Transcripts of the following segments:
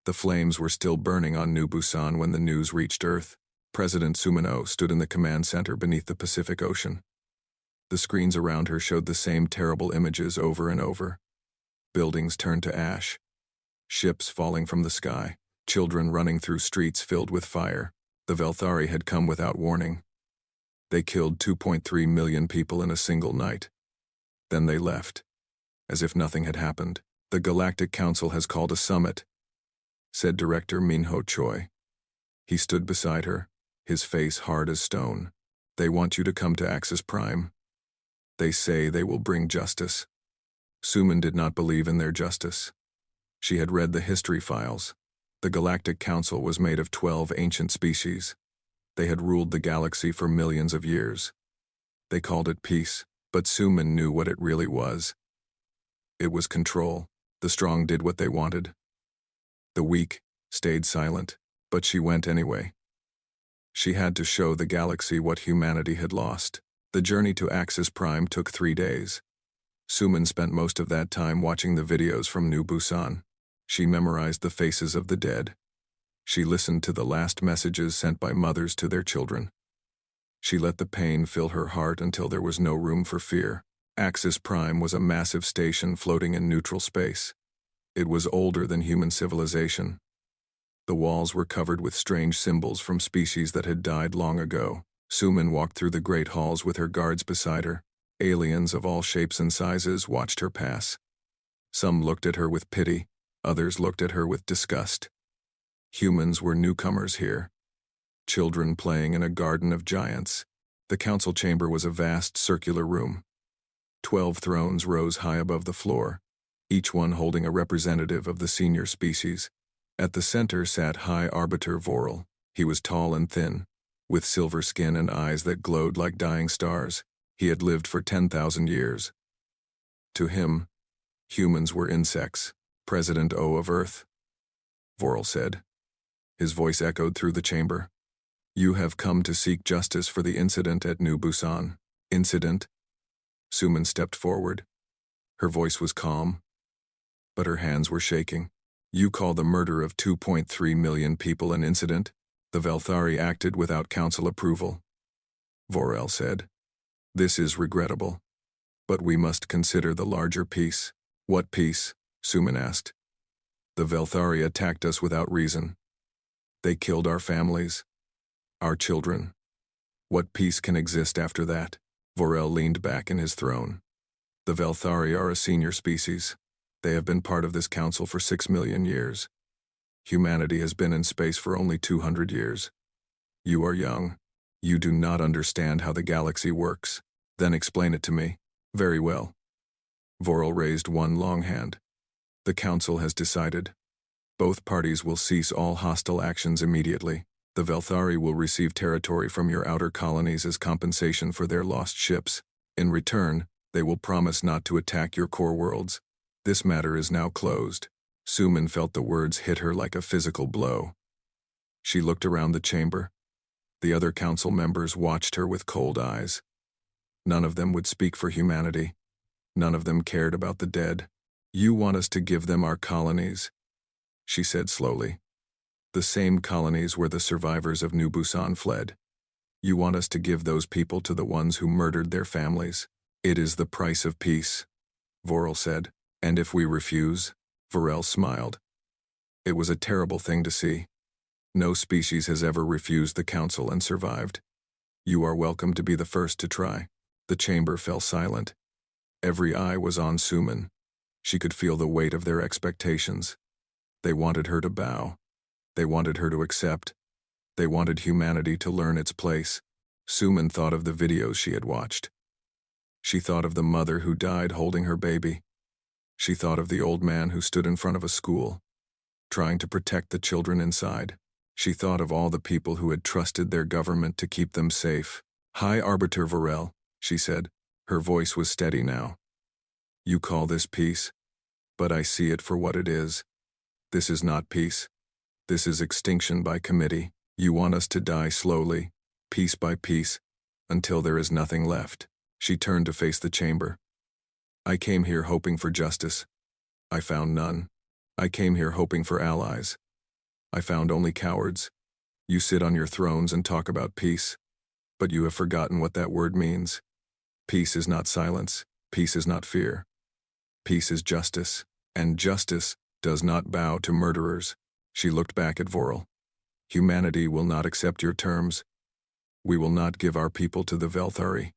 The flames were still burning on New Busan when the news reached Earth. President Sumino stood in the command center beneath the Pacific Ocean. The screens around her showed the same terrible images over and over. Buildings turned to ash. Ships falling from the sky. Children running through streets filled with fire. The Velthari had come without warning. They killed 2.3 million people in a single night. Then they left, as if nothing had happened. The Galactic Council has called a summit, said Director Minho Choi. He stood beside her, his face hard as stone. They want you to come to Axis Prime. They say they will bring justice. Suman did not believe in their justice. She had read the history files. The Galactic Council was made of 12 ancient species. They had ruled the galaxy for millions of years. They called it peace, but Suman knew what it really was. It was control. The strong did what they wanted. The weak stayed silent, but she went anyway. She had to show the galaxy what humanity had lost. The journey to Axis Prime took 3 days. Suman spent most of that time watching the videos from New Busan. She memorized the faces of the dead. She listened to the last messages sent by mothers to their children. She let the pain fill her heart until there was no room for fear. Axis Prime was a massive station floating in neutral space. It was older than human civilization. The walls were covered with strange symbols from species that had died long ago. Suman walked through the great halls with her guards beside her. Aliens of all shapes and sizes watched her pass. Some looked at her with pity, others looked at her with disgust. Humans were newcomers here. Children playing in a garden of giants. The council chamber was a vast circular room. 12 thrones rose high above the floor, each one holding a representative of the senior species. At the center sat High Arbiter Vorel. He was tall and thin, with silver skin and eyes that glowed like dying stars. He had lived for 10,000 years. To him, humans were insects. President O of Earth, Vorel said. His voice echoed through the chamber. You have come to seek justice for the incident at New Busan. Incident? Suman stepped forward. Her voice was calm, but her hands were shaking. You call the murder of 2.3 million people an incident? The Velthari acted without council approval. Vorel said. This is regrettable. But we must consider the larger peace. What peace? Suman asked. The Velthari attacked us without reason. They killed our families, our children. What peace can exist after that? Vorel leaned back in his throne. The Velthari are a senior species. They have been part of this council for 6 million years. Humanity has been in space for only 200 years. You are young. You do not understand how the galaxy works. Then explain it to me. Very well. Vorel raised one long hand. The council has decided. Both parties will cease all hostile actions immediately. The Velthari will receive territory from your outer colonies as compensation for their lost ships. In return, they will promise not to attack your core worlds. This matter is now closed. Suman felt the words hit her like a physical blow. She looked around the chamber. The other council members watched her with cold eyes. None of them would speak for humanity. None of them cared about the dead. You want us to give them our colonies, she said slowly. The same colonies where the survivors of New Busan fled. You want us to give those people to the ones who murdered their families. It is the price of peace, Vorel said. And if we refuse? Vorel smiled. It was a terrible thing to see. No species has ever refused the council and survived. You are welcome to be the first to try. The chamber fell silent. Every eye was on Suman. She could feel the weight of their expectations. They wanted her to bow. They wanted her to accept. They wanted humanity to learn its place. Suman thought of the videos she had watched. She thought of the mother who died holding her baby. She thought of the old man who stood in front of a school, trying to protect the children inside. She thought of all the people who had trusted their government to keep them safe. High Arbiter Vorel, she said. Her voice was steady now. You call this peace? But I see it for what it is. This is not peace. This is extinction by committee. You want us to die slowly, piece by piece, until there is nothing left. She turned to face the chamber. I came here hoping for justice. I found none. I came here hoping for allies. I found only cowards. You sit on your thrones and talk about peace, but you have forgotten what that word means. Peace is not silence. Peace is not fear. Peace is justice, and justice does not bow to murderers. She looked back at Vorel. Humanity will not accept your terms. We will not give our people to the Velthari,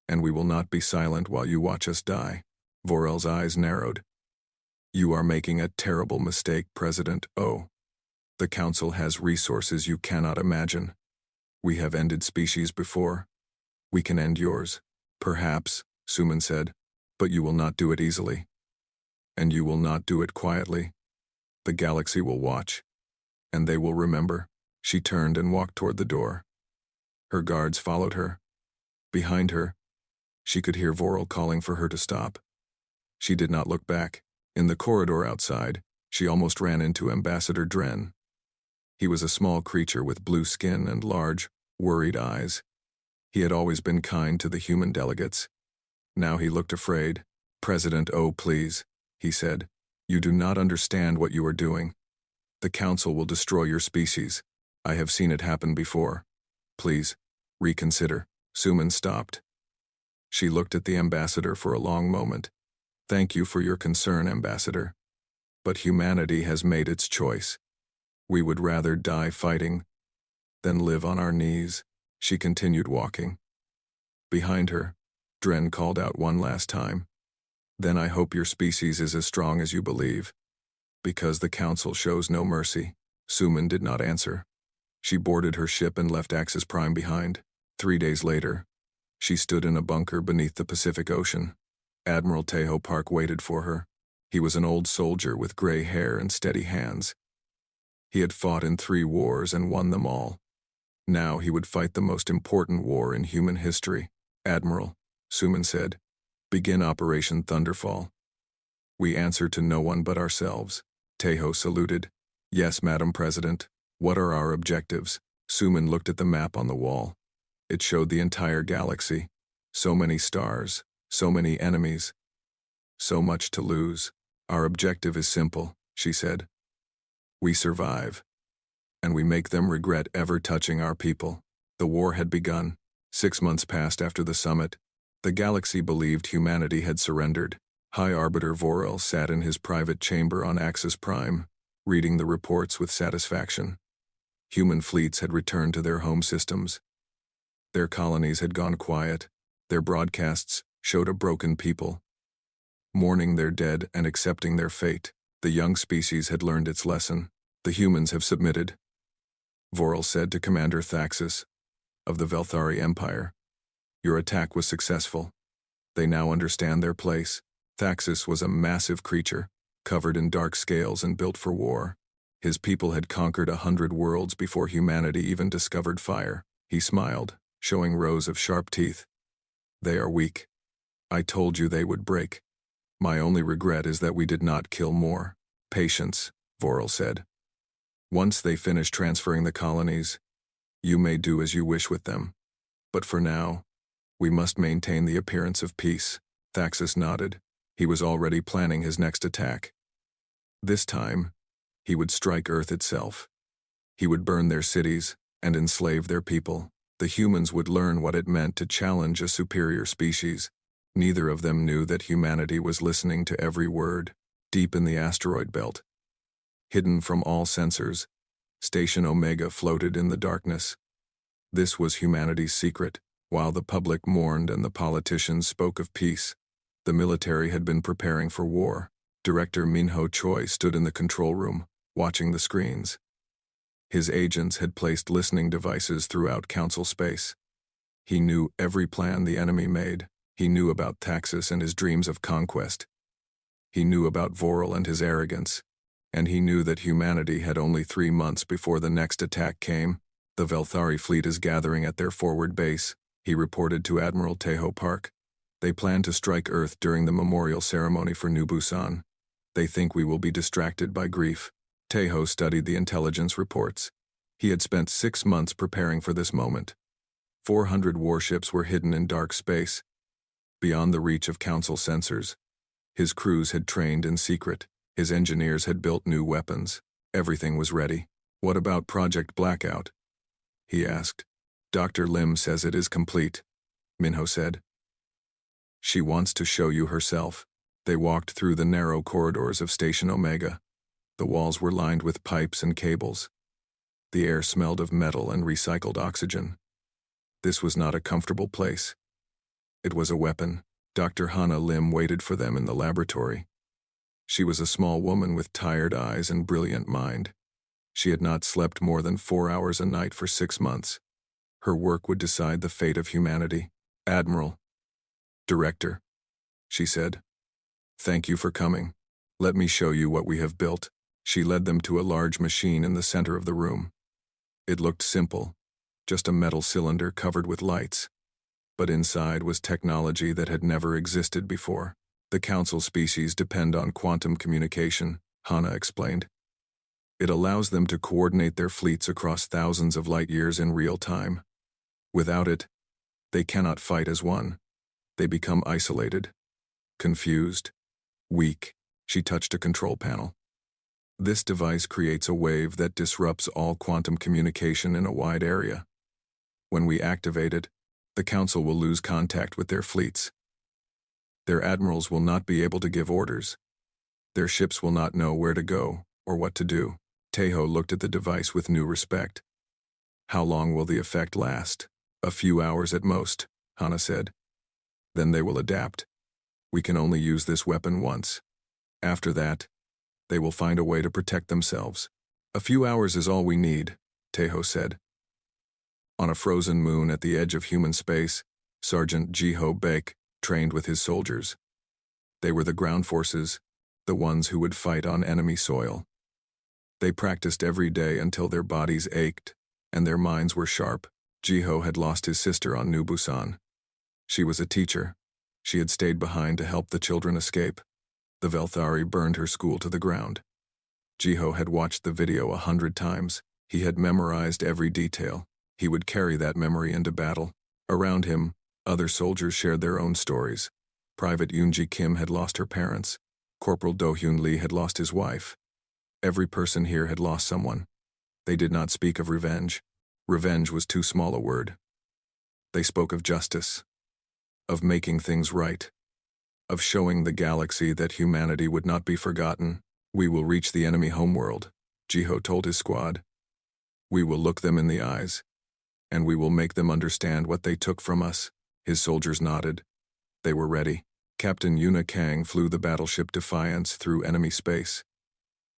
and we will not be silent while you watch us die. Vorel's eyes narrowed. You are making a terrible mistake, President O. The Council has resources you cannot imagine. We have ended species before. We can end yours. Perhaps, Suman said, but you will not do it easily. And you will not do it quietly. The galaxy will watch, and they will remember. She turned and walked toward the door. Her guards followed her. Behind her, she could hear Vorel calling for her to stop. She did not look back. In the corridor outside, she almost ran into Ambassador Dren. He was a small creature with blue skin and large, worried eyes. He had always been kind to the human delegates. Now he looked afraid. President O, please, he said. You do not understand what you are doing. The Council will destroy your species. I have seen it happen before. Please, reconsider. Suman stopped. She looked at the ambassador for a long moment. Thank you for your concern, Ambassador. But humanity has made its choice. We would rather die fighting than live on our knees. She continued walking. Behind her, Dren called out one last time. Then I hope your species is as strong as you believe. Because the Council shows no mercy. Suman did not answer. She boarded her ship and left Axis Prime behind. 3 days later, she stood in a bunker beneath the Pacific Ocean. Admiral Tejo Park waited for her. He was an old soldier with gray hair and steady hands. He had fought in 3 wars and won them all. Now he would fight the most important war in human history. Admiral, Suman said, begin Operation Thunderfall. We answer to no one but ourselves. Tejo saluted. Yes, Madam President. What are our objectives? Suman looked at the map on the wall. It showed the entire galaxy. So many stars, so many enemies. So much to lose. Our objective is simple, she said. We survive. And we make them regret ever touching our people. The war had begun. 6 months passed after the summit. The galaxy believed humanity had surrendered. High Arbiter Vorel sat in his private chamber on Axis Prime, reading the reports with satisfaction. Human fleets had returned to their home systems. Their colonies had gone quiet. Their broadcasts showed a broken people, mourning their dead and accepting their fate. The young species had learned its lesson. The humans have submitted, Vorel said to Commander Thaxis of the Velthari Empire. Your attack was successful. They now understand their place. Thaxis was a massive creature, covered in dark scales and built for war. His people had conquered 100 worlds before humanity even discovered fire. He smiled, showing rows of sharp teeth. They are weak. I told you they would break. My only regret is that we did not kill more. Patience, Vorel said. Once they finish transferring the colonies, you may do as you wish with them. But for now, we must maintain the appearance of peace. Thaxis nodded. He was already planning his next attack. This time, he would strike Earth itself. He would burn their cities and enslave their people. The humans would learn what it meant to challenge a superior species. Neither of them knew that humanity was listening to every word. Deep in the asteroid belt, hidden from all sensors, Station Omega floated in the darkness. This was humanity's secret. While the public mourned and the politicians spoke of peace, the military had been preparing for war. Director Minho Choi stood in the control room, watching the screens. His agents had placed listening devices throughout Council space. He knew every plan the enemy made. He knew about Thaxis and his dreams of conquest. He knew about Vorel and his arrogance. And he knew that humanity had only 3 months before the next attack came. The Velthari fleet is gathering at their forward base, he reported to Admiral Tejo Park. They plan to strike Earth during the memorial ceremony for New Busan. They think we will be distracted by grief. Tejo studied the intelligence reports. He had spent 6 months preparing for this moment. 400 warships were hidden in dark space, beyond the reach of Council sensors. His crews had trained in secret. His engineers had built new weapons. Everything was ready. What about Project Blackout? He asked. Dr. Lim says it is complete, Minho said. She wants to show you herself. They walked through the narrow corridors of Station Omega. The walls were lined with pipes and cables. The air smelled of metal and recycled oxygen. This was not a comfortable place. It was a weapon. Dr. Hana Lim waited for them in the laboratory. She was a small woman with tired eyes and brilliant mind. She had not slept more than 4 hours a night for 6 months. Her work would decide the fate of humanity. Admiral. Director, she said. Thank you for coming. Let me show you what we have built. She led them to a large machine in the center of the room. It looked simple, just a metal cylinder covered with lights. But inside was technology that had never existed before. The Council species depend on quantum communication, Hana explained. It allows them to coordinate their fleets across thousands of light years in real time. Without it, they cannot fight as one. They become isolated, confused, weak. She touched a control panel. This device creates a wave that disrupts all quantum communication in a wide area. When we activate it, the Council will lose contact with their fleets. Their admirals will not be able to give orders. Their ships will not know where to go or what to do. Tejo looked at the device with new respect. How long will the effect last? A few hours at most, Hana said. Then they will adapt. We can only use this weapon once. After that, they will find a way to protect themselves. A few hours is all we need, Tejo said. On a frozen moon at the edge of human space, Sergeant Jiho Baek trained with his soldiers. They were the ground forces, the ones who would fight on enemy soil. They practiced every day until their bodies ached, and their minds were sharp. Jiho had lost his sister on New Busan. She was a teacher. She had stayed behind to help the children escape. The Velthari burned her school to the ground. Jiho had watched the video 100 times. He had memorized every detail. He would carry that memory into battle. Around him, other soldiers shared their own stories. Private Yoonji Kim had lost her parents. Corporal Do-hyun Lee had lost his wife. Every person here had lost someone. They did not speak of revenge. Revenge was too small a word. They spoke of justice, of making things right, of showing the galaxy that humanity would not be forgotten. We will reach the enemy homeworld, Jiho told his squad. We will look them in the eyes, and we will make them understand what they took from us. His soldiers nodded. They were ready. Captain Yuna Kang flew the battleship Defiance through enemy space.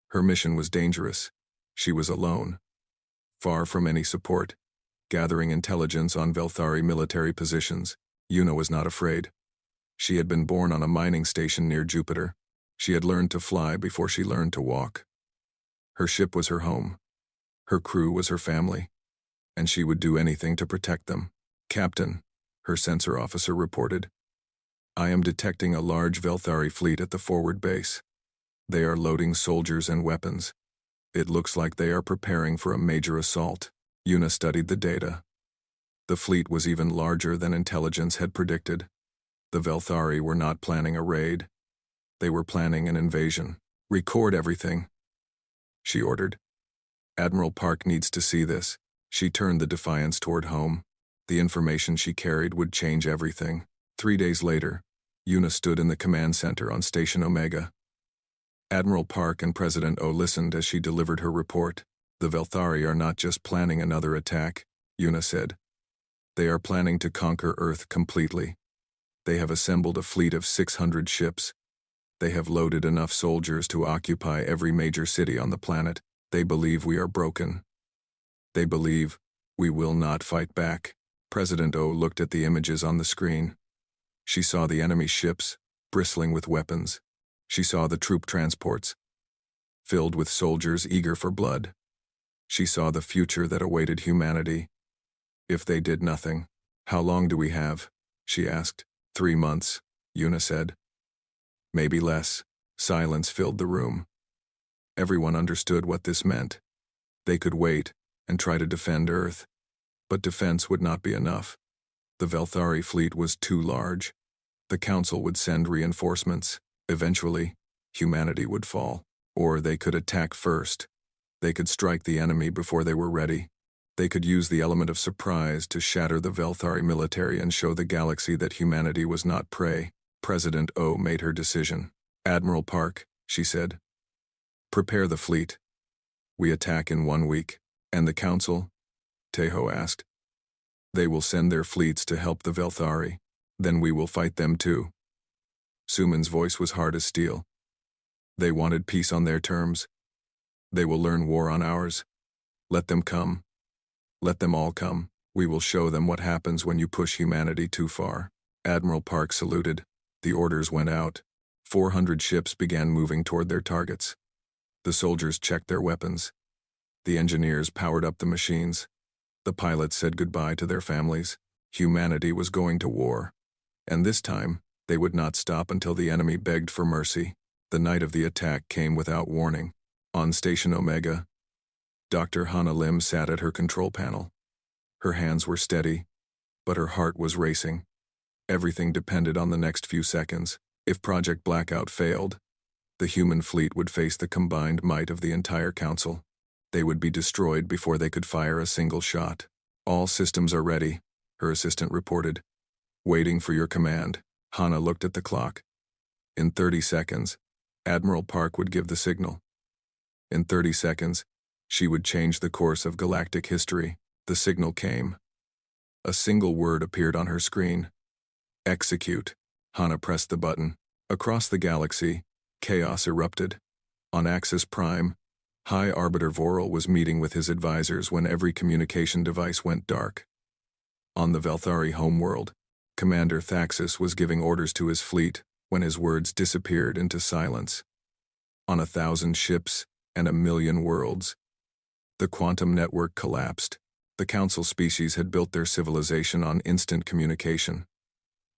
Her mission was dangerous. She was alone, far from any support, gathering intelligence on Velthari military positions. Yuna was not afraid. She had been born on a mining station near Jupiter. She had learned to fly before she learned to walk. Her ship was her home. Her crew was her family, and she would do anything to protect them. Captain, her sensor officer reported, I am detecting a large Velthari fleet at the forward base. They are loading soldiers and weapons. It looks like they are preparing for a major assault. Yuna studied the data. The fleet was even larger than intelligence had predicted. The Velthari were not planning a raid. They were planning an invasion. Record everything, she ordered. Admiral Park needs to see this. She turned the Defiance toward home. The information she carried would change everything. 3 days later, Yuna stood in the command center on Station Omega. Admiral Park and President O listened as she delivered her report. The Velthari are not just planning another attack, Yuna said. They are planning to conquer Earth completely. They have assembled a fleet of 600 ships. They have loaded enough soldiers to occupy every major city on the planet. They believe we are broken. They believe we will not fight back. President O looked at the images on the screen. She saw the enemy ships, bristling with weapons. She saw the troop transports, filled with soldiers eager for blood. She saw the future that awaited humanity if they did nothing. How long do we have? She asked. 3 months, Yuna said. Maybe less. Silence filled the room. Everyone understood what this meant. They could wait and try to defend Earth, but defense would not be enough. The Velthari fleet was too large. The Council would send reinforcements. Eventually, humanity would fall. Or they could attack first. They could strike the enemy before they were ready. They could use the element of surprise to shatter the Velthari military and show the galaxy that humanity was not prey. President O made her decision. "Admiral Park," she said, "prepare the fleet. We attack in 1 week." "And the Council?" Tejo asked. "They will send their fleets to help the Velthari. Then we will fight them too." Suman's voice was hard as steel. "They wanted peace on their terms. They will learn war on ours. Let them come. Let them all come. We will show them what happens when you push humanity too far." Admiral Park saluted. The orders went out. 400 ships began moving toward their targets. The soldiers checked their weapons. The engineers powered up the machines. The pilots said goodbye to their families. Humanity was going to war. And this time, they would not stop until the enemy begged for mercy. The night of the attack came without warning. On Station Omega, Dr. Hana Lim sat at her control panel. Her hands were steady, but her heart was racing. Everything depended on the next few seconds. If Project Blackout failed, the human fleet would face the combined might of the entire Council. They would be destroyed before they could fire a single shot. "All systems are ready," her assistant reported. "Waiting for your command." Hana looked at the clock. In 30 seconds, Admiral Park would give the signal. In 30 seconds, she would change the course of galactic history. The signal came. A single word appeared on her screen. "Execute." Hana pressed the button. Across the galaxy, chaos erupted. On Axis Prime, High Arbiter Voral was meeting with his advisors when every communication device went dark. On the Velthari homeworld, Commander Thaxis was giving orders to his fleet when his words disappeared into silence. On 1,000 ships and 1,000,000 worlds, the quantum network collapsed. The Council species had built their civilization on instant communication.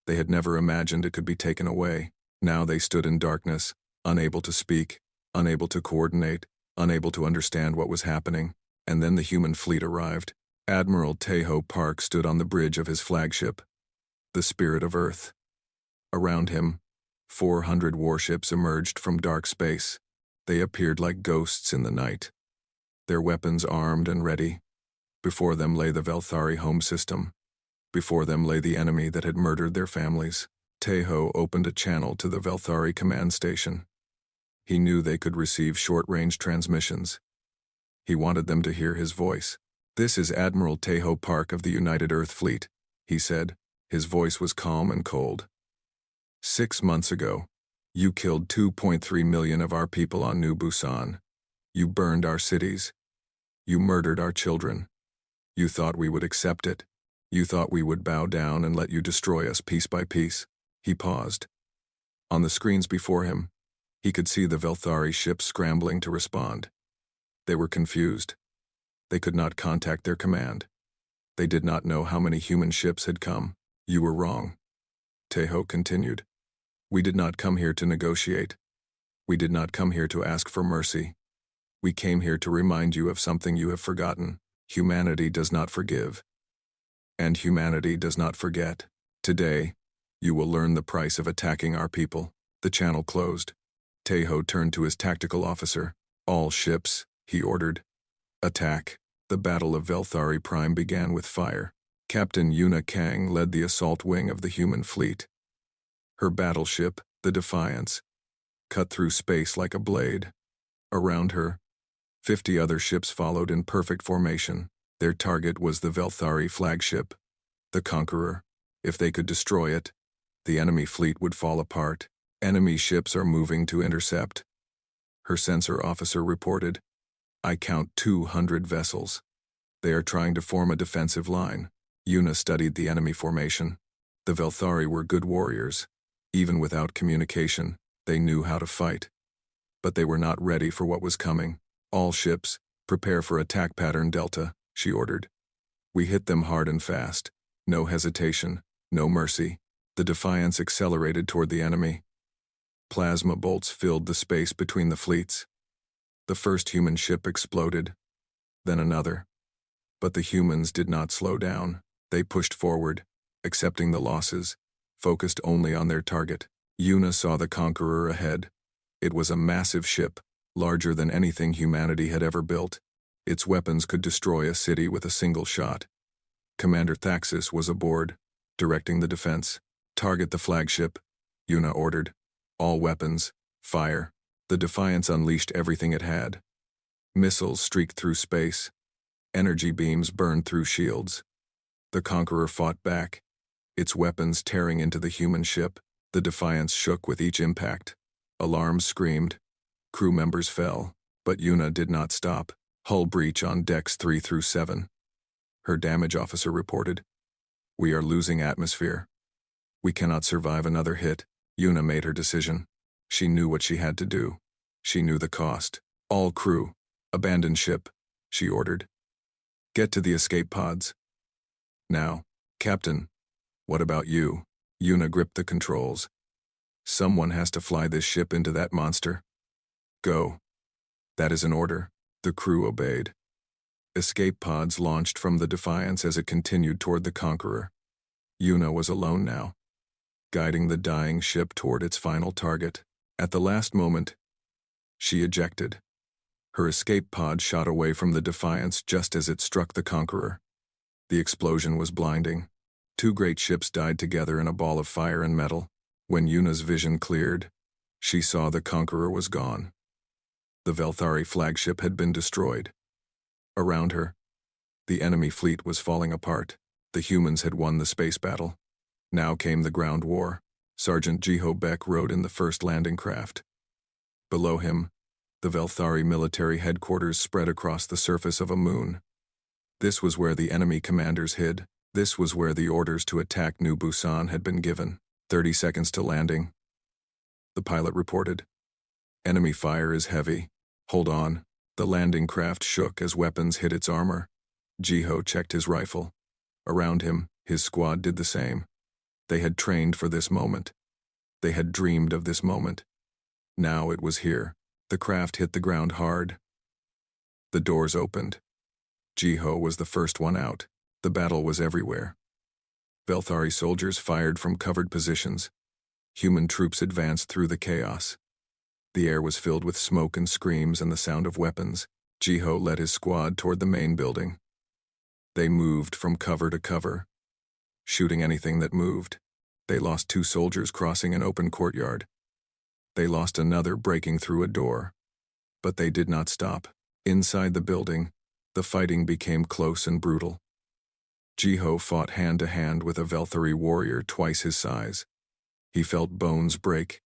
They had never imagined it could be taken away. Now they stood in darkness, unable to speak, unable to coordinate, unable to understand what was happening. And then the human fleet arrived. Admiral Tejo Park stood on the bridge of his flagship, the Spirit of Earth. Around him, 400 warships emerged from dark space. They appeared like ghosts in the night, their weapons armed and ready. Before them lay the Velthari home system. Before them lay the enemy that had murdered their families. Tejo opened a channel to the Velthari command station. He knew they could receive short-range transmissions. He wanted them to hear his voice. "This is Admiral Tejo Park of the United Earth Fleet," he said. His voice was calm and cold. 6 months ago, you killed 2.3 million of our people on New Busan. You burned our cities. You murdered our children. You thought we would accept it. You thought we would bow down and let you destroy us piece by piece." He paused. On the screens before him, he could see the Velthari ships scrambling to respond. They were confused. They could not contact their command. They did not know how many human ships had come. "You were wrong," Tejo continued. "We did not come here to negotiate. We did not come here to ask for mercy. We came here to remind you of something you have forgotten. Humanity does not forgive. And humanity does not forget. Today, you will learn the price of attacking our people." The channel closed. Tejo turned to his tactical officer. "All ships," he ordered. "Attack." The Battle of Velthari Prime began with fire. Captain Yuna Kang led the assault wing of the human fleet. Her battleship, the Defiance, cut through space like a blade. Around her, 50 other ships followed in perfect formation. Their target was the Velthari flagship, the Conqueror. If they could destroy it, the enemy fleet would fall apart. "Enemy ships are moving to intercept," her sensor officer reported. "I count 200 vessels. They are trying to form a defensive line." Yuna studied the enemy formation. The Velthari were good warriors. Even without communication, they knew how to fight. But they were not ready for what was coming. "All ships, prepare for attack pattern Delta," she ordered. "We hit them hard and fast. No hesitation, no mercy." The Defiance accelerated toward the enemy. Plasma bolts filled the space between the fleets. The first human ship exploded, then another. But the humans did not slow down. They pushed forward, accepting the losses, focused only on their target. Yuna saw the Conqueror ahead. It was a massive ship, larger than anything humanity had ever built. Its weapons could destroy a city with a single shot. Commander Thaxis was aboard, directing the defense. "Target the flagship," Yuna ordered. "All weapons, fire." The Defiance unleashed everything it had. Missiles streaked through space. Energy beams burned through shields. The Conqueror fought back, its weapons tearing into the human ship. The Defiance shook with each impact. Alarms screamed. Crew members fell, but Yuna did not stop. "Hull breach on decks 3 through 7. Her damage officer reported. "We are losing atmosphere. We cannot survive another hit." Yuna made her decision. She knew what she had to do. She knew the cost. "All crew, abandon ship," she ordered. "Get to the escape pods." "Now, Captain, what about you?" Yuna gripped the controls. "Someone has to fly this ship into that monster." "Go." "That is an order." The crew obeyed. Escape pods launched from the Defiance as it continued toward the Conqueror. Yuna was alone now, guiding the dying ship toward its final target. At the last moment, she ejected. Her escape pod shot away from the Defiance just as it struck the Conqueror. The explosion was blinding. 2 great ships died together in a ball of fire and metal. When Yuna's vision cleared, she saw the Conqueror was gone. The Velthari flagship had been destroyed. Around her, the enemy fleet was falling apart. The humans had won the space battle. Now came the ground war. Sergeant Jiho Beck rode in the first landing craft. Below him, the Velthari military headquarters spread across the surface of a moon. This was where the enemy commanders hid. This was where the orders to attack New Busan had been given. 30 seconds to landing. The pilot reported. "Enemy fire is heavy. Hold on." The landing craft shook as weapons hit its armor. Jiho checked his rifle. Around him, his squad did the same. They had trained for this moment. They had dreamed of this moment. Now it was here. The craft hit the ground hard. The doors opened. Jiho was the first one out. The battle was everywhere. Velthari soldiers fired from covered positions. Human troops advanced through the chaos. The air was filled with smoke and screams and the sound of weapons. Jiho led his squad toward the main building. They moved from cover to cover, shooting anything that moved. They lost 2 soldiers crossing an open courtyard. They lost another breaking through a door. But they did not stop. Inside the building, the fighting became close and brutal. Jiho fought hand-to-hand with a Velthari warrior twice his size. He felt bones break.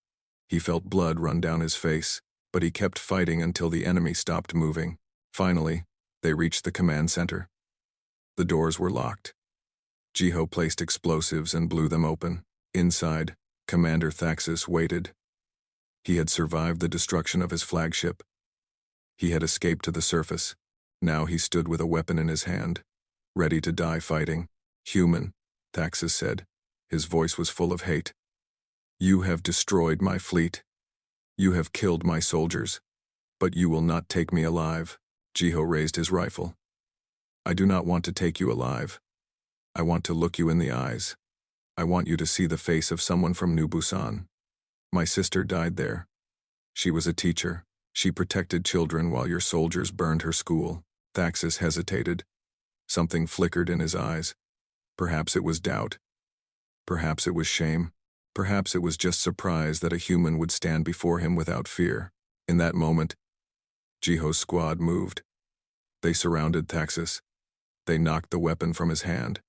He felt blood run down his face, but he kept fighting until the enemy stopped moving. Finally, they reached the command center. The doors were locked. Jiho placed explosives and blew them open. Inside, Commander Thaxis waited. He had survived the destruction of his flagship. He had escaped to the surface. Now he stood with a weapon in his hand, ready to die fighting. "Human," Thaxis said. His voice was full of hate. "You have destroyed my fleet. You have killed my soldiers. But you will not take me alive." Jiho raised his rifle. "I do not want to take you alive. I want to look you in the eyes. I want you to see the face of someone from New Busan. My sister died there. She was a teacher. She protected children while your soldiers burned her school." Thaxis hesitated. Something flickered in his eyes. Perhaps it was doubt. Perhaps it was shame. Perhaps it was just surprise that a human would stand before him without fear. In that moment, Jiho's squad moved. They surrounded Thaxis. They knocked the weapon from his hand.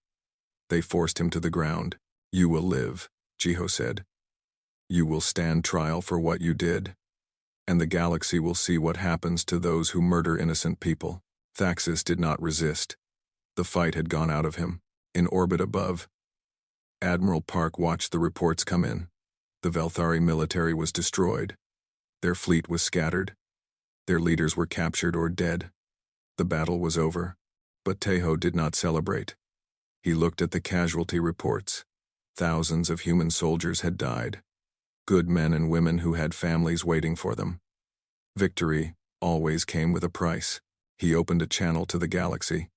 They forced him to the ground. "You will live," Jiho said. "You will stand trial for what you did. And the galaxy will see what happens to those who murder innocent people." Thaxis did not resist. The fight had gone out of him. In orbit above, Admiral Park watched the reports come in. The Velthari military was destroyed. Their fleet was scattered. Their leaders were captured or dead. The battle was over, but Tejo did not celebrate. He looked at the casualty reports. Thousands of human soldiers had died. Good men and women who had families waiting for them. Victory always came with a price. He opened a channel to the galaxy.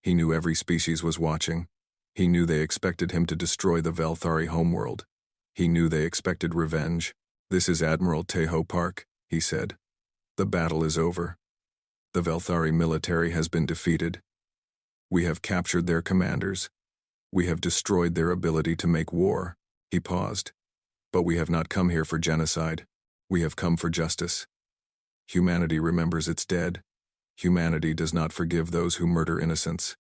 He knew every species was watching. He knew they expected him to destroy the Velthari homeworld. He knew they expected revenge. "This is Admiral Tejo Park," he said. The battle is over. The Velthari military has been defeated. We have captured their commanders. We have destroyed their ability to make war. He paused. But we have not come here for genocide. We have come for justice. Humanity remembers its dead. Humanity does not forgive those who murder innocents.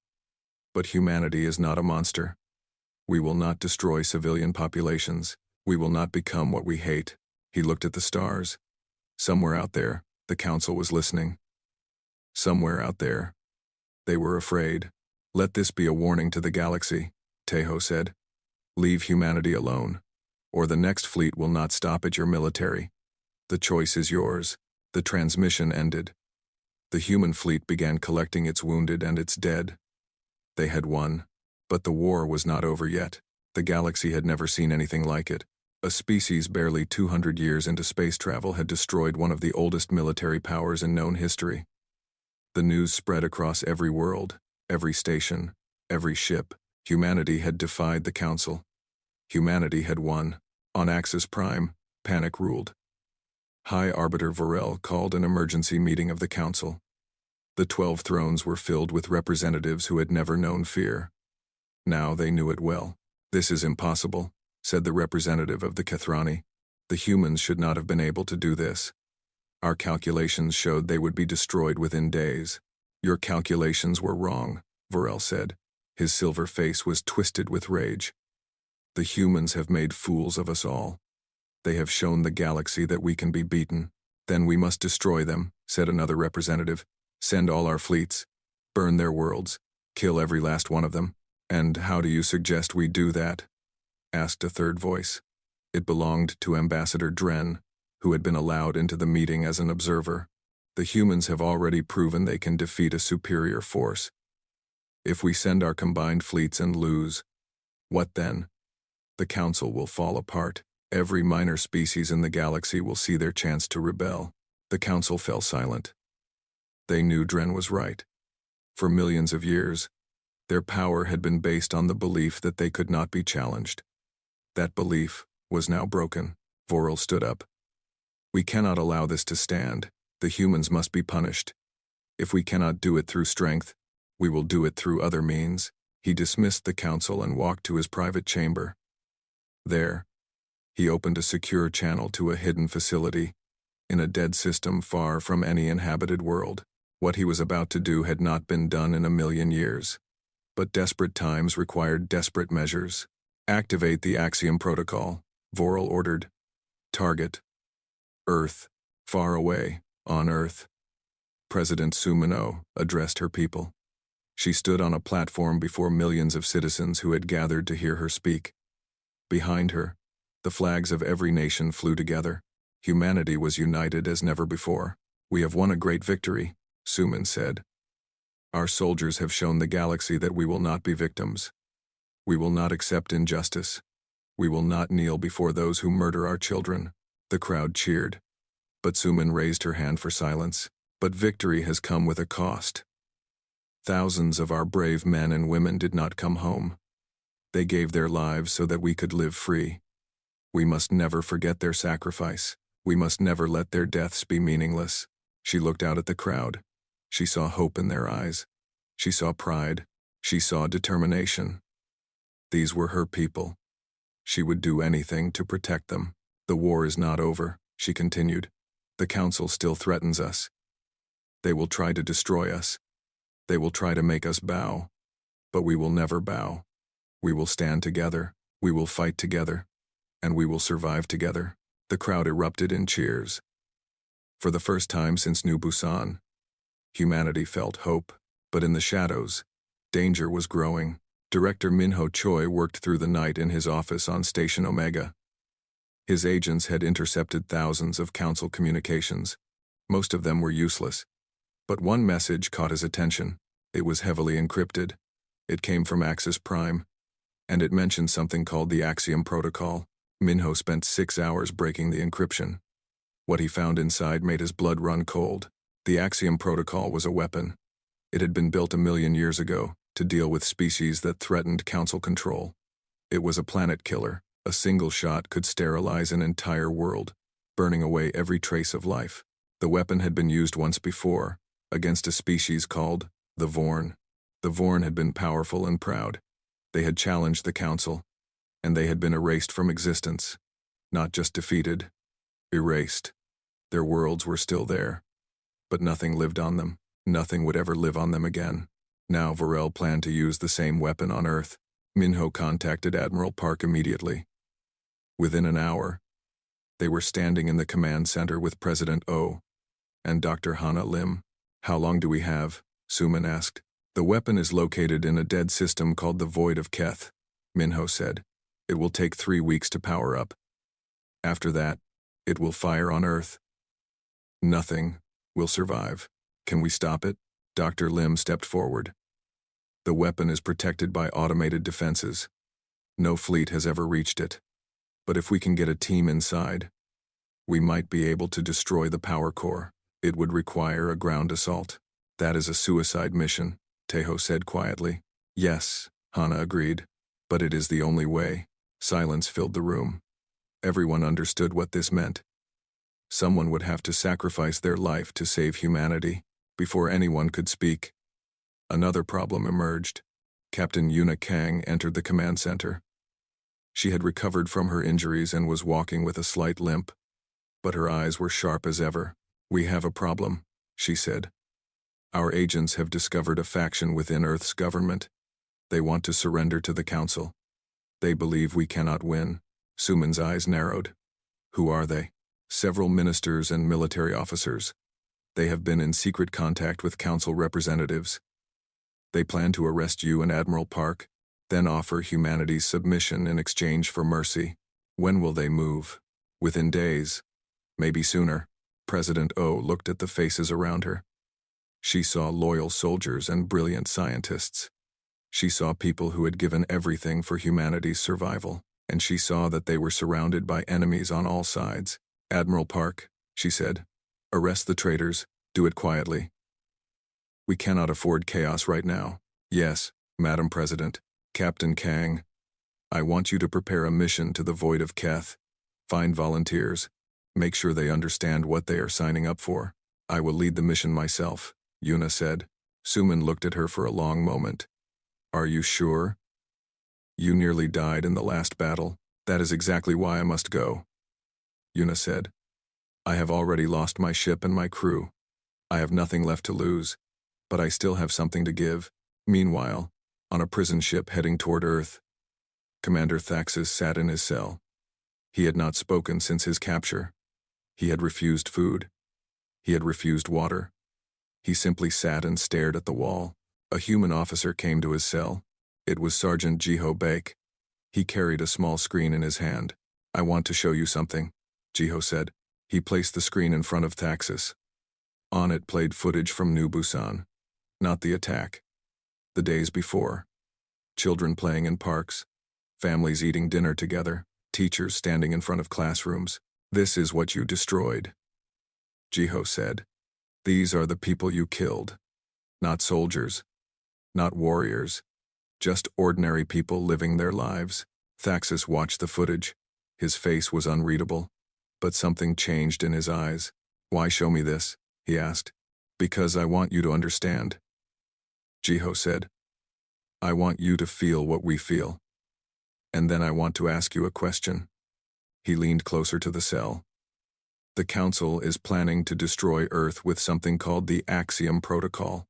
But humanity is not a monster. We will not destroy civilian populations. We will not become what we hate. He looked at the stars. Somewhere out there, the council was listening. Somewhere out there. They were afraid. Let this be a warning to the galaxy, Tejo said. Leave humanity alone, or the next fleet will not stop at your military. The choice is yours. The transmission ended. The human fleet began collecting its wounded and its dead. They had won, but the war was not over yet. The galaxy had never seen anything like it. A species barely 200 years into space travel had destroyed one of the oldest military powers in known history. The news spread across every world, every station, every ship. Humanity had defied the council. Humanity had won. On Axis Prime, panic ruled. High Arbiter Vorel called an emergency meeting of the council. The 12 thrones were filled with representatives who had never known fear. Now they knew it well. This is impossible, said the representative of the Kethrani. The humans should not have been able to do this. Our calculations showed they would be destroyed within days. Your calculations were wrong, Vorel said. His silver face was twisted with rage. The humans have made fools of us all. They have shown the galaxy that we can be beaten. Then we must destroy them, said another representative. Send all our fleets. Burn their worlds. Kill every last one of them. And how do you suggest we do that? Asked a third voice. It belonged to Ambassador Dren, who had been allowed into the meeting as an observer. The humans have already proven they can defeat a superior force. If we send our combined fleets and lose, what then? The council will fall apart. Every minor species in the galaxy will see their chance to rebel. The council fell silent. They knew Dren was right. For millions of years, their power had been based on the belief that they could not be challenged. That belief was now broken. Vorel stood up. We cannot allow this to stand. The humans must be punished. If we cannot do it through strength, we will do it through other means. He dismissed the council and walked to his private chamber. There, he opened a secure channel to a hidden facility, in a dead system far from any inhabited world. What he was about to do had not been done in a million years. But desperate times required desperate measures. Activate the Axiom Protocol, Vorel ordered. Target. Earth. Far away, on Earth. President Sumino addressed her people. She stood on a platform before millions of citizens who had gathered to hear her speak. Behind her, the flags of every nation flew together. Humanity was united as never before. We have won a great victory, Suman said. Our soldiers have shown the galaxy that we will not be victims. We will not accept injustice. We will not kneel before those who murder our children. The crowd cheered. But Suman raised her hand for silence. But victory has come with a cost. Thousands of our brave men and women did not come home. They gave their lives so that we could live free. We must never forget their sacrifice. We must never let their deaths be meaningless. She looked out at the crowd. She saw hope in their eyes. She saw pride. She saw determination. These were her people. She would do anything to protect them. The war is not over, she continued. The council still threatens us. They will try to destroy us. They will try to make us bow. But we will never bow. We will stand together. We will fight together. And we will survive together. The crowd erupted in cheers. For the first time since New Busan, humanity felt hope. But in the shadows, danger was growing. Director Minho Choi worked through the night in his office on Station Omega. His agents had intercepted thousands of council communications. Most of them were useless. But one message caught his attention. It was heavily encrypted. It came from Axis Prime, and it mentioned something called the Axiom Protocol. Minho spent 6 hours breaking the encryption. What he found inside made his blood run cold. The Axiom Protocol was a weapon. It had been built 1 million years ago to deal with species that threatened council control. It was a planet killer. A single shot could sterilize an entire world, burning away every trace of life. The weapon had been used once before, against a species called the Vorn. The Vorn had been powerful and proud. They had challenged the Council, and they had been erased from existence. Not just defeated, erased. Their worlds were still there, but nothing lived on them. Nothing would ever live on them again. Now Varel planned to use the same weapon on Earth. Minho contacted Admiral Park immediately. Within an hour, they were standing in the command center with President O and Dr. Hana Lim. "How long do we have?" Suman asked. "The weapon is located in a dead system called the Void of Keth," Minho said. "It will take 3 weeks to power up. After that, it will fire on Earth. Nothing will survive. Can we stop it?" Dr. Lim stepped forward. "The weapon is protected by automated defenses. No fleet has ever reached it. But if we can get a team inside, we might be able to destroy the power core. It would require a ground assault." "That is a suicide mission," Tejo said quietly. "Yes," Hana agreed. "But it is the only way." Silence filled the room. Everyone understood what this meant. Someone would have to sacrifice their life to save humanity. Before anyone could speak, another problem emerged. Captain Yuna Kang entered the command center. She had recovered from her injuries and was walking with a slight limp, but her eyes were sharp as ever. "We have a problem," she said. "Our agents have discovered a faction within Earth's government. They want to surrender to the Council. They believe we cannot win." Suman's eyes narrowed. "Who are they?" "Several ministers and military officers. They have been in secret contact with Council representatives. They plan to arrest you and Admiral Park, then offer humanity's submission in exchange for mercy." "When will they move?" "Within days. Maybe sooner." President O looked at the faces around her. She saw loyal soldiers and brilliant scientists. She saw people who had given everything for humanity's survival, and she saw that they were surrounded by enemies on all sides. "Admiral Park," she said, "arrest the traitors. Do it quietly. We cannot afford chaos right now." "Yes, Madam President." "Captain Kang, I want you to prepare a mission to the Void of Keth. Find volunteers. Make sure they understand what they are signing up for." "I will lead the mission myself," Yuna said. Suman looked at her for a long moment. "Are you sure? You nearly died in the last battle." "That is exactly why I must go," Yuna said. "I have already lost my ship and my crew. I have nothing left to lose, but I still have something to give." Meanwhile, on a prison ship heading toward Earth, Commander Thaxis sat in his cell. He had not spoken since his capture. He had refused food. He had refused water. He simply sat and stared at the wall. A human officer came to his cell. It was Sergeant Jiho Baek. He carried a small screen in his hand. "I want to show you something," Jiho said. He placed the screen in front of Thaxis. On it played footage from New Busan. Not the attack. The days before. Children playing in parks. Families eating dinner together. Teachers standing in front of classrooms. "This is what you destroyed," Jiho said. "These are the people you killed. Not soldiers. Not warriors. Just ordinary people living their lives." Thaxis watched the footage. His face was unreadable, but something changed in his eyes. "Why show me this?" he asked. "Because I want you to understand," Jiho said. "I want you to feel what we feel. And then I want to ask you a question." He leaned closer to the cell. "The Council is planning to destroy Earth with something called the Axiom Protocol.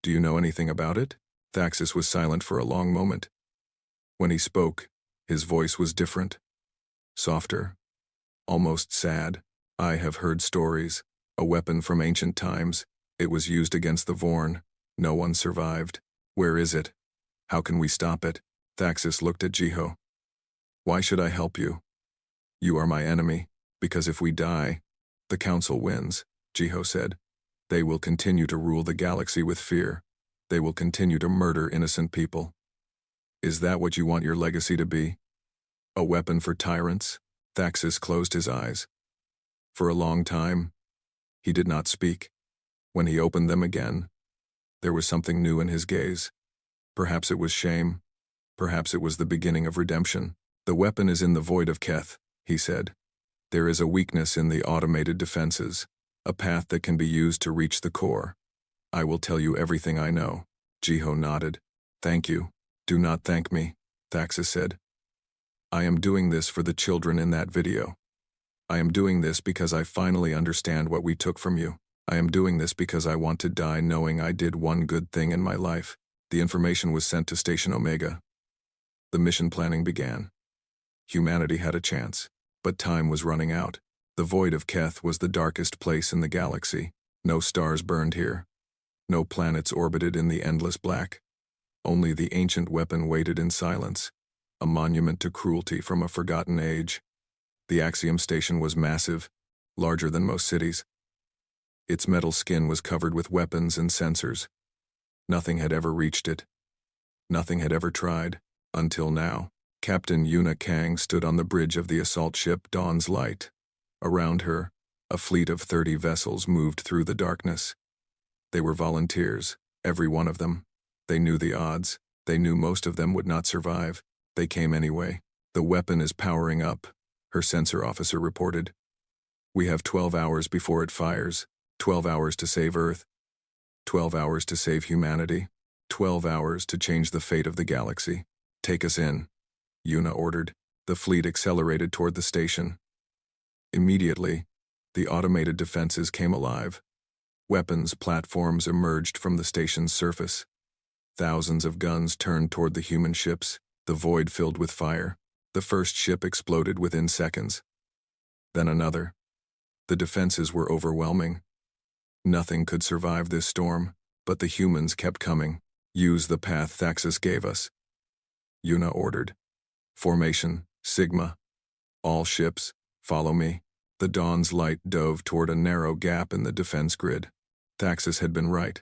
Do you know anything about it?" Thaxis was silent for a long moment. When he spoke, his voice was different. Softer. Almost sad. "I have heard stories. A weapon from ancient times. It was used against the Vorn. No one survived. Where is it? How can we stop it?" Thaxis looked at Jiho. "Why should I help you? You are my enemy, because if we die, the Council wins," Jiho said. "They will continue to rule the galaxy with fear. They will continue to murder innocent people. Is that what you want your legacy to be? A weapon for tyrants?" Thaxis closed his eyes. For a long time, he did not speak. When he opened them again, there was something new in his gaze. Perhaps it was shame. Perhaps it was the beginning of redemption. "The weapon is in the Void of Keth," he said. "There is a weakness in the automated defenses. A path that can be used to reach the core. I will tell you everything I know. Jiho nodded. Thank you. Do not thank me, Thaxis said. I am doing this for the children in that video. I am doing this because I finally understand what we took from you. I am doing this because I want to die knowing I did one good thing in my life. The information was sent to Station Omega. The mission planning began. Humanity had a chance, but time was running out. The void of Keth was the darkest place in the galaxy. No stars burned here. No planets orbited in the endless black. Only the ancient weapon waited in silence, a monument to cruelty from a forgotten age. The Axiom Station was massive, larger than most cities. Its metal skin was covered with weapons and sensors. Nothing had ever reached it. Nothing had ever tried, until now. Captain Yuna Kang stood on the bridge of the assault ship Dawn's Light. Around her, a fleet of 30 vessels moved through the darkness. They were volunteers, every one of them. They knew the odds. They knew most of them would not survive. They came anyway. The weapon is powering up, her sensor officer reported. We have 12 hours before it fires. 12 hours to save Earth. 12 hours to save humanity. 12 hours to change the fate of the galaxy. Take us in, Yuna ordered. The fleet accelerated toward the station. Immediately, the automated defenses came alive. Weapons platforms emerged from the station's surface. Thousands of guns turned toward the human ships, the void filled with fire. The first ship exploded within seconds. Then another. The defenses were overwhelming. Nothing could survive this storm, but the humans kept coming. Use the path Thaxis gave us, Yuna ordered. Formation, Sigma. All ships, follow me. The Dawn's Light dove toward a narrow gap in the defense grid. Thaxis had been right.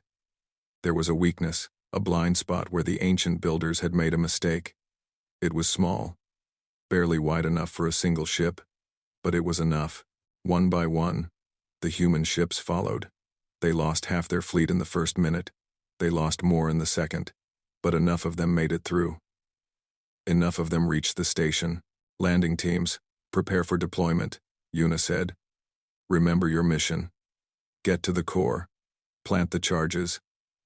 There was a weakness, a blind spot where the ancient builders had made a mistake. It was small, barely wide enough for a single ship, but it was enough. One by one, the human ships followed. They lost half their fleet in the first minute. They lost more in the second, but enough of them made it through. Enough of them reached the station. Landing teams, prepare for deployment, Yuna said. Remember your mission. Get to the core. Plant the charges.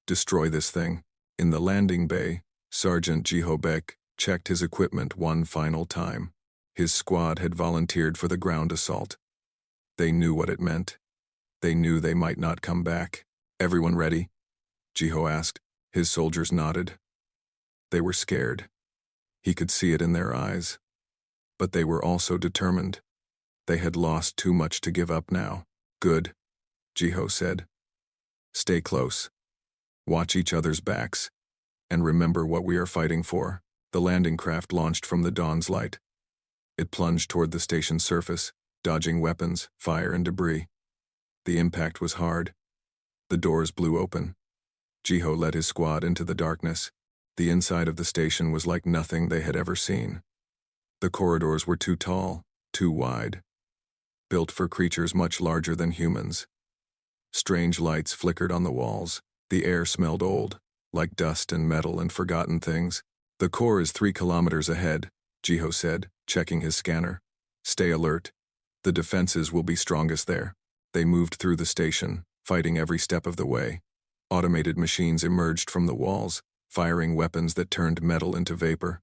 Destroy this thing. In the landing bay, Sergeant Jihobek checked his equipment one final time. His squad had volunteered for the ground assault. They knew what it meant. They knew they might not come back. Everyone ready? Jiho asked. His soldiers nodded. They were scared. He could see it in their eyes. But they were also determined. They had lost too much to give up now. Good, Jiho said. Stay close. Watch each other's backs. And remember what we are fighting for. The landing craft launched from the Dawn's Light. It plunged toward the station's surface, dodging weapons, fire, and debris. The impact was hard. The doors blew open. Jiho led his squad into the darkness. The inside of the station was like nothing they had ever seen. The corridors were too tall, too wide. Built for creatures much larger than humans. Strange lights flickered on the walls. The air smelled old, like dust and metal and forgotten things. The core is 3 kilometers ahead, Jiho said, checking his scanner. Stay alert. The defenses will be strongest there. They moved through the station, fighting every step of the way. Automated machines emerged from the walls, firing weapons that turned metal into vapor.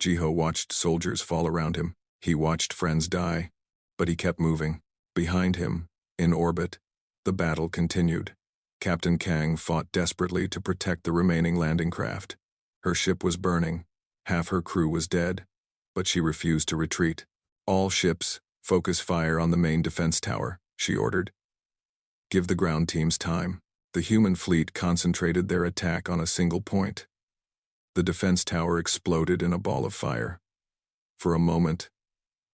Jiho watched soldiers fall around him. He watched friends die, but he kept moving. Behind him, in orbit, the battle continued. Captain Kang fought desperately to protect the remaining landing craft. Her ship was burning. Half her crew was dead, but she refused to retreat. All ships, focus fire on the main defense tower, she ordered. Give the ground teams time. The human fleet concentrated their attack on a single point. The defense tower exploded in a ball of fire. For a moment,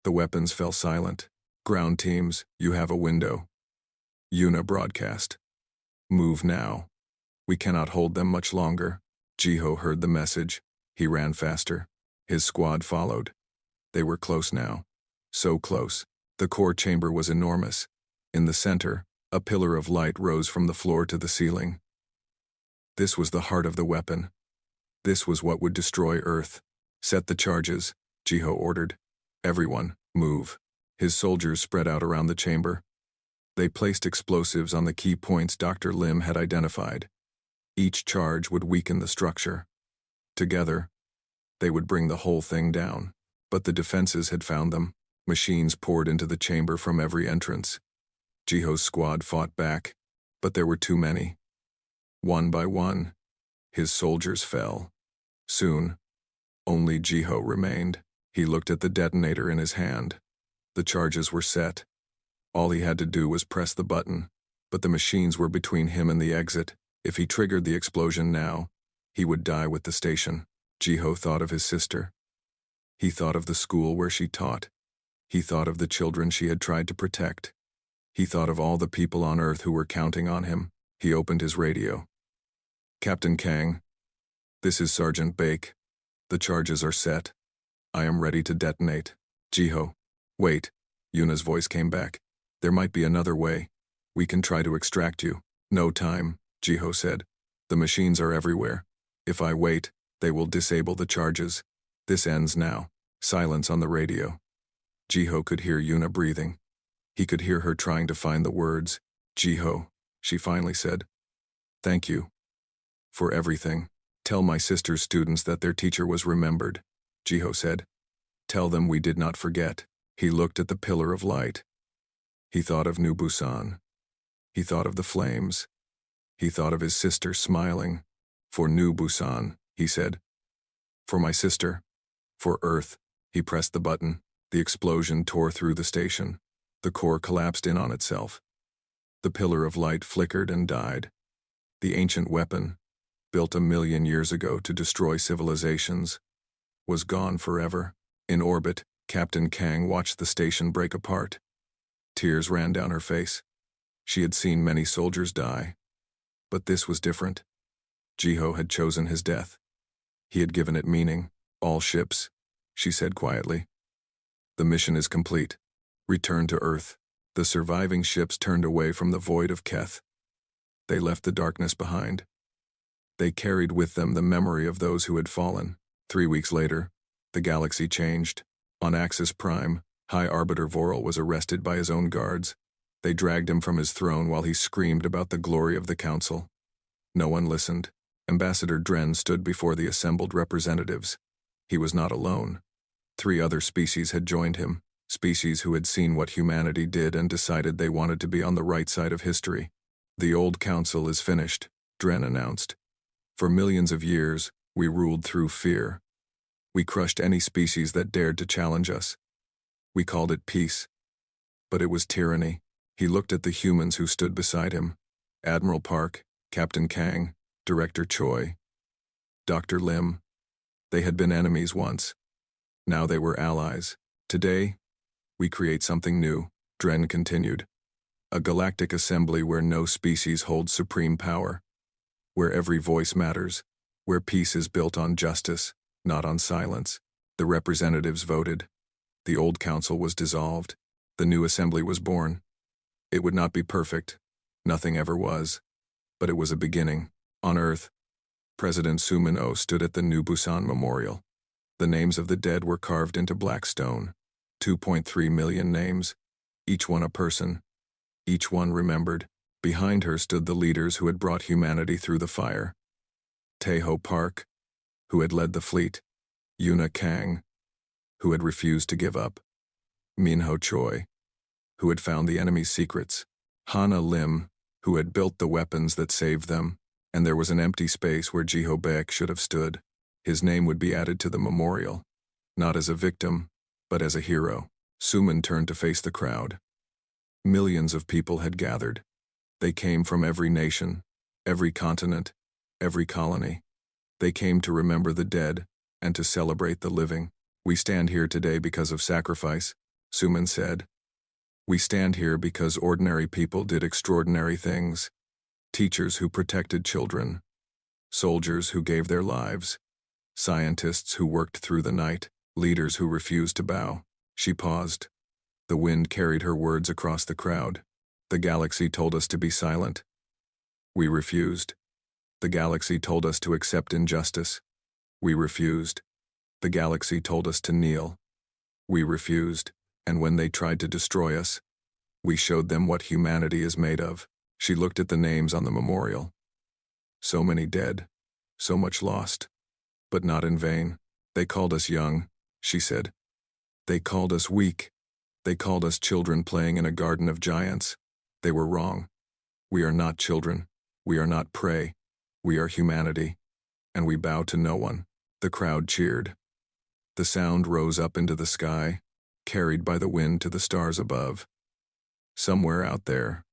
the weapons fell silent. Ground teams, you have a window. Yuna broadcast. Move now. We cannot hold them much longer. Jiho heard the message. He ran faster. His squad followed. They were close now. So close. The core chamber was enormous. In the center, a pillar of light rose from the floor to the ceiling. This was the heart of the weapon. This was what would destroy Earth. Set the charges, Jiho ordered. Everyone, move. His soldiers spread out around the chamber. They placed explosives on the key points Dr. Lim had identified. Each charge would weaken the structure. Together, they would bring the whole thing down. But the defenses had found them. Machines poured into the chamber from every entrance. Jiho's squad fought back, but there were too many. One by one, his soldiers fell. Soon, only Jiho remained. He looked at the detonator in his hand. The charges were set. All he had to do was press the button, but the machines were between him and the exit. If he triggered the explosion now, he would die with the station. Jiho thought of his sister. He thought of the school where she taught. He thought of the children she had tried to protect. He thought of all the people on Earth who were counting on him. He opened his radio. "Captain Kang, this is Sergeant Bake. The charges are set. I am ready to detonate." "Jiho, wait," Yuna's voice came back. "There might be another way. We can try to extract you." "No time," Jiho said. "The machines are everywhere. If I wait, they will disable the charges. This ends now." Silence on the radio. Jiho could hear Yuna breathing. He could hear her trying to find the words. "Jiho," she finally said. "Thank you for everything. Tell my sister's students that their teacher was remembered," Jiho said. "Tell them we did not forget." He looked at the pillar of light. He thought of New Busan. He thought of the flames. He thought of his sister smiling. "For New Busan," he said. "For my sister. For Earth." He pressed the button. The explosion tore through the station. The core collapsed in on itself. The pillar of light flickered and died. The ancient weapon, built 1,000,000 years ago to destroy civilizations, was gone forever. In orbit, Captain Kang watched the station break apart. Tears ran down her face. She had seen many soldiers die. But this was different. Jiho had chosen his death. He had given it meaning. "All ships," she said quietly. "The mission is complete. Return to Earth." The surviving ships turned away from the void of Keth. They left the darkness behind. They carried with them the memory of those who had fallen. 3 weeks later, the galaxy changed. On Axis Prime, High Arbiter Voral was arrested by his own guards. They dragged him from his throne while he screamed about the glory of the Council. No one listened. Ambassador Dren stood before the assembled representatives. He was not alone. 3 other species had joined him, species who had seen what humanity did and decided they wanted to be on the right side of history. "The old council is finished," Dren announced. "For millions of years, we ruled through fear. We crushed any species that dared to challenge us. We called it peace. But it was tyranny." He looked at the humans who stood beside him. Admiral Park, Captain Kang, Director Choi, Dr. Lim. They had been enemies once. Now they were allies. "Today, we create something new," Dren continued. "A galactic assembly where no species holds supreme power. Where every voice matters. Where peace is built on justice, not on silence." The representatives voted. The old council was dissolved. The new assembly was born. It would not be perfect. Nothing ever was. But it was a beginning. On Earth, President Sumin-O stood at the New Busan Memorial. The names of the dead were carved into black stone. 2.3 million names. Each one a person. Each one remembered. Behind her stood the leaders who had brought humanity through the fire. Taeho Park, who had led the fleet. Yuna Kang, who had refused to give up. Minho Choi, who had found the enemy's secrets. Hana Lim, who had built the weapons that saved them. And there was an empty space where Jiho Baek should have stood. His name would be added to the memorial, not as a victim, but as a hero. Suman turned to face the crowd. Millions of people had gathered. They came from every nation, every continent, every colony. They came to remember the dead and to celebrate the living. "We stand here today because of sacrifice," Suman said. "We stand here because ordinary people did extraordinary things. Teachers who protected children. Soldiers who gave their lives. Scientists who worked through the night. Leaders who refused to bow." She paused. The wind carried her words across the crowd. "The galaxy told us to be silent. We refused. The galaxy told us to accept injustice. We refused. The galaxy told us to kneel. We refused. And when they tried to destroy us, We showed them what humanity is made of. She looked at the names on the memorial. So many dead, so much lost, but not in vain. They called us young, she said. They called us weak. They called us children playing in a garden of giants. They were wrong. We are not children. We are not prey. We are humanity. And we bow to no one. The crowd cheered. The sound rose up into the sky, carried by the wind to the stars above. Somewhere out there,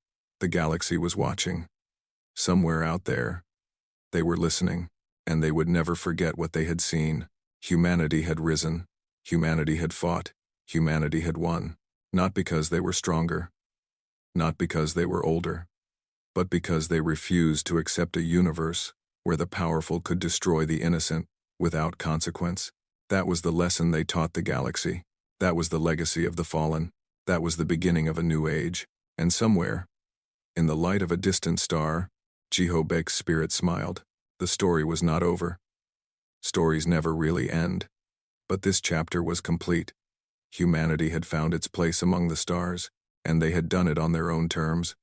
the galaxy was watching. Somewhere out there, they were listening, and they would never forget what they had seen. Humanity had risen. Humanity had fought. Humanity had won. Not because they were stronger. Not because they were older. But because they refused to accept a universe where the powerful could destroy the innocent without consequence. That was the lesson they taught the galaxy. That was the legacy of the fallen. That was the beginning of a new age. And somewhere, in the light of a distant star, Jihobek's spirit smiled. The story was not over. Stories never really end. But this chapter was complete. Humanity had found its place among the stars, and they had done it on their own terms.